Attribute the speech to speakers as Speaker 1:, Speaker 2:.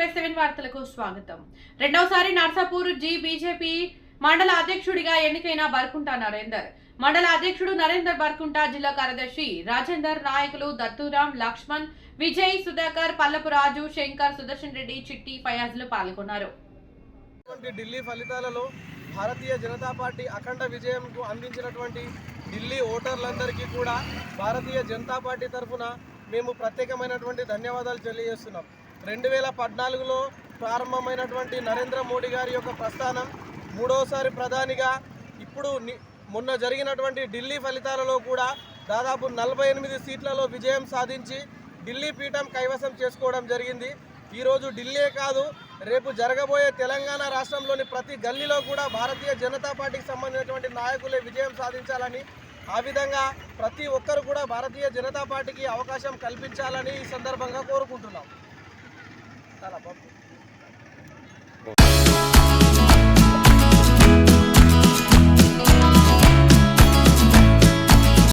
Speaker 1: SP7 వార్తలకు స్వాగతం. రెండోసారి నర్సాపూర్ బీజేపీ మండల అధ్యక్షుడిగా ఎన్నికైన బర్కుంట నరేందర్. మండల అధ్యక్షుడు నరేందర్ బర్కుంట, జిల్లా కార్యదర్శి రాజేందర్, నాయకులు దత్తురాం, లక్ష్మణ్, విజయ్, సుధాకర్, పల్లపు రాజు, శంకర్, సుదర్శన్ రెడ్డి, చిట్టి, ఫయాజ్లు పాల్గొన్నారు.
Speaker 2: ఢిల్లీ ఫలితాలలో భారతీయ జనతా పార్టీ అఖండ విజయంకు అందించినటువంటి ఢిల్లీ ఓటర్లందరికీ కూడా భారతీయ జనతా పార్టీ తరఫున మేము ప్రత్యేకమైనటువంటి ధన్యవాదాలు తెలియజేస్తున్నాం. 2014లో ప్రారంభమైనటువంటి నరేంద్ర మోడీ గారి యొక్క ప్రస్థానం మూడోసారి ప్రధానిగా ఇప్పుడు మొన్న జరిగినటువంటి ఢిల్లీ ఫలితాలలో కూడా దాదాపు 48 సీట్లలో విజయం సాధించి ఢిల్లీ పీఠం కైవసం చేసుకోవడం జరిగింది. ఈరోజు ఢిల్లీ కాదు, రేపు జరగబోయే తెలంగాణ రాష్ట్రంలోని ప్రతి గల్లీలో కూడా భారతీయ జనతా పార్టీకి సంబంధించినటువంటి నాయకులే విజయం సాధించాలని, ఆ విధంగా ప్రతి ఒక్కరు కూడా భారతీయ జనతా పార్టీకి అవకాశం కల్పించాలని ఈ సందర్భంగా కోరుకుంటున్నాం. చాలా బాగుంది.